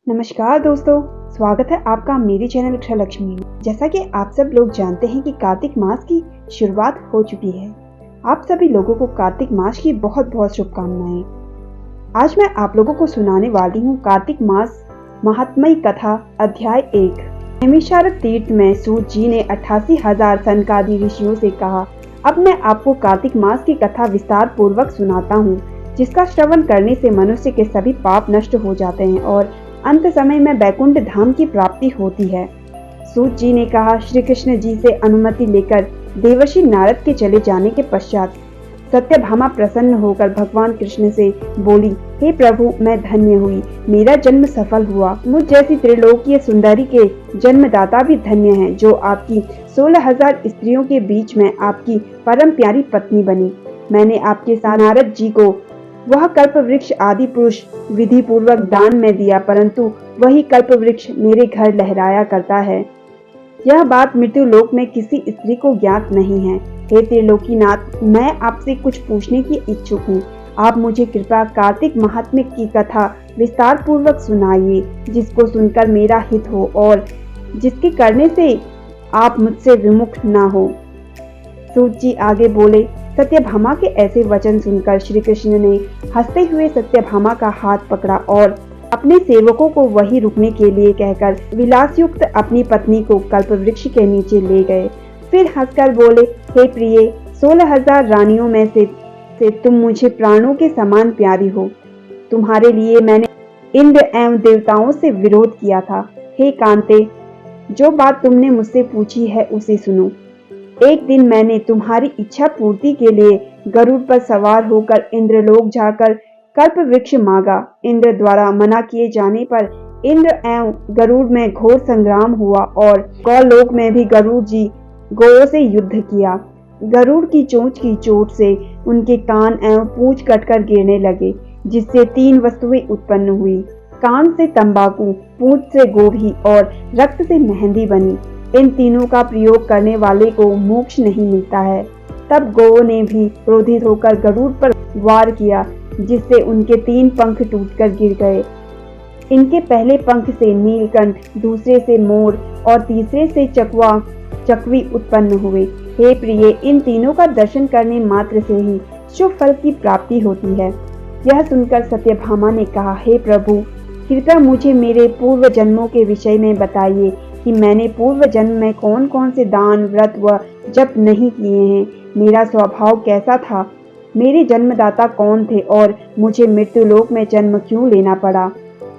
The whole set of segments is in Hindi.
नमस्कार दोस्तों, स्वागत है आपका मेरे चैनल अक्षर लक्ष्मी में। जैसा कि आप सब लोग जानते हैं कि कार्तिक मास की शुरुआत हो चुकी है। आप सभी लोगों को कार्तिक मास की बहुत बहुत शुभकामनाएं। आज मैं आप लोगों को सुनाने वाली हूँ कार्तिक मास महात्म्य कथा अध्याय 1। नैमिषारण्य तीर्थ में सूत जी ने 88,000 सनकादि ऋषियों से कहा, अब मैं आपको कार्तिक मास की कथा विस्तार पूर्वक सुनाता हूँ, जिसका श्रवण करने से मनुष्य के सभी पाप नष्ट हो जाते हैं और अंत समय में बैकुंठ धाम की प्राप्ति होती है। सूत जी ने कहा, श्री कृष्ण जी से अनुमति लेकर देवर्षि नारद के चले जाने के पश्चात सत्यभामा प्रसन्न होकर भगवान कृष्ण से बोली, हे प्रभु, मैं धन्य हुई, मेरा जन्म सफल हुआ। मुझ जैसी त्रिलोकीय सुंदरी के जन्मदाता भी धन्य हैं, जो आपकी 16,000 स्त्रियों के बीच में आपकी परम प्यारी पत्नी बनी। मैंने आपके साथ नारद जी को वह कल्प वृक्ष आदि पुरुष विधि पूर्वक दान में दिया, परंतु वही कल्प वृक्ष मेरे घर लहराया करता है। यह बात मृत्यु लोक में किसी स्त्री को ज्ञात नहीं है। हे त्रिलोकीनाथ, मैं आपसे कुछ पूछने की इच्छुक हूँ। आप मुझे कृपया कार्तिक महात्म्य की कथा विस्तार पूर्वक सुनाइए, जिसको सुनकर मेरा हित हो और जिसके करने से आप मुझसे विमुख न हो। सूत जी आगे बोले, सत्यभामा के ऐसे वचन सुनकर श्री कृष्ण ने हंसते हुए सत्यभामा का हाथ पकड़ा और अपने सेवकों को वहीं रुकने के लिए कहकर विलास युक्त अपनी पत्नी को कल्प वृक्ष के नीचे ले गए। फिर हंसकर बोले, हे प्रिय, 16,000 रानियों में से तुम मुझे प्राणों के समान प्यारी हो। तुम्हारे लिए मैंने इंद्र एवं देवताओं से विरोध किया था। हे कांते, जो बात तुमने मुझसे पूछी है उसे सुनो। एक दिन मैंने तुम्हारी इच्छा पूर्ति के लिए गरुड़ पर सवार होकर इंद्रलोक जाकर कल्प वृक्ष मांगा। इंद्र द्वारा मना किए जाने पर इंद्र एवं गरुड़ में घोर संग्राम हुआ और गौलोक में भी गरुड़ जी गौओं से युद्ध किया। गरुड़ की चोंच की चोट से उनके कान एवं पूंछ कटकर गिरने लगे, जिससे 3 वस्तुएं उत्पन्न हुई। कान से तंबाकू, पूंछ से गोभी और रक्त से मेहंदी बनी। इन तीनों का प्रयोग करने वाले को मोक्ष नहीं मिलता है। तब गौओं ने भी क्रोधित होकर गरुड़ पर वार किया, जिससे उनके 3 पंख टूटकर गिर गए। इनके पहले पंख से नीलकंठ, दूसरे से मोर और तीसरे से चकवी उत्पन्न हुए। हे प्रिय, इन तीनों का दर्शन करने मात्र से ही शुभ फल की प्राप्ति होती है। यह सुनकर सत्यभामा ने कहा, हे प्रभु, कृपया मुझे मेरे पूर्व जन्मों के विषय में बताइए कि मैंने पूर्व जन्म में कौन कौन से दान, व्रत व जप नहीं किए हैं। मेरा स्वभाव कैसा था, मेरे जन्मदाता कौन थे और मुझे मृत्युलोक में जन्म क्यों लेना पड़ा।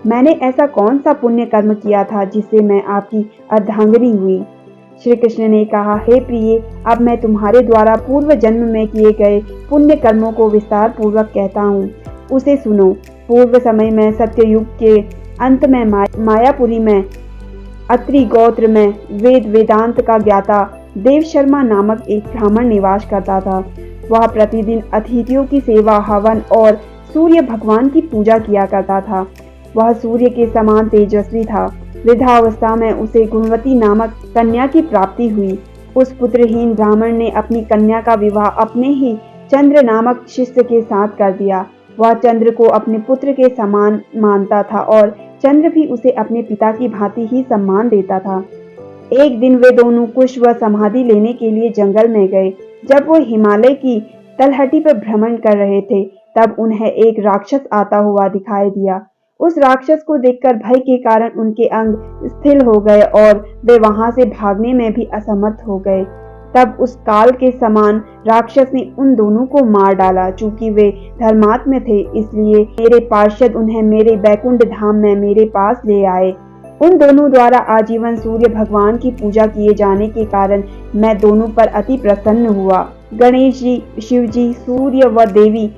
मैंने ऐसा कौन सा पुण्य कर्म किया था जिससे मैं आपकी अर्धांगिनी हुई। श्री कृष्ण ने कहा, हे प्रिय, अब मैं तुम्हारे द्वारा पूर्व जन्म में किए गए पुण्य कर्मों को विस्तार पूर्वक कहता हूँ, उसे सुनो। पूर्व समय में सत्ययुग के अंत में मायापुरी में अत्रि गोत्र में वेद वेदांत का ज्ञाता देव शर्मा नामक एक ब्राह्मण निवास करता था। वह प्रतिदिन अतिथियों की सेवा, हवन और सूर्य भगवान की पूजा किया करता था। वह सूर्य के समान तेजस्वी था। वृद्धावस्था में उसे गुणवती नामक कन्या की प्राप्ति हुई। उस पुत्रहीन ब्राह्मण ने अपनी कन्या का विवाह अपने ही चंद्र नामक शिष्य के साथ कर दिया। वह चंद्र को अपने पुत्र के समान मानता था और चंद्र भी उसे अपने पिता की भांति ही सम्मान देता था। एक दिन वे दोनों कुश व समाधि लेने के लिए जंगल में गए। जब वो हिमालय की तलहटी पर भ्रमण कर रहे थे, तब उन्हें एक राक्षस आता हुआ दिखाई दिया। उस राक्षस को देखकर भय के कारण उनके अंग स्थिर हो गए और वे वहां से भागने में भी असमर्थ हो गए। तब उस काल के समान राक्षस ने उन दोनों को मार डाला। चूंकि वे धर्मात्म थे, इसलिए मेरे पार्षद उन्हें मेरे बैकुंठ धाम में मेरे पास ले आए। उन दोनों द्वारा आजीवन सूर्य भगवान की पूजा किए जाने के कारण मैं दोनों पर अति प्रसन्न हुआ। गणेश जी, शिव जी, सूर्य व देवी,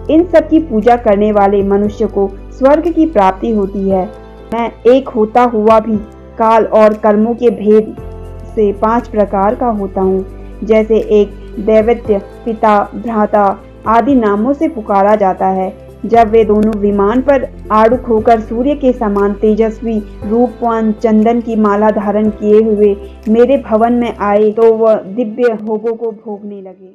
इन सब की पूजा करने वाले मनुष्य को स्वर्ग की प्राप्ति होती है। मैं एक होता हुआ भी काल और कर्मों के भेद से 5 प्रकार का होता हूँ। जैसे एक दैवत्य, पिता, भ्राता आदि नामों से पुकारा जाता है। जब वे दोनों विमान पर आरूढ़ होकर सूर्य के समान तेजस्वी रूपवान चंदन की माला धारण किए हुए मेरे भवन में आए, तो वह दिव्य भोगों को भोगने लगे।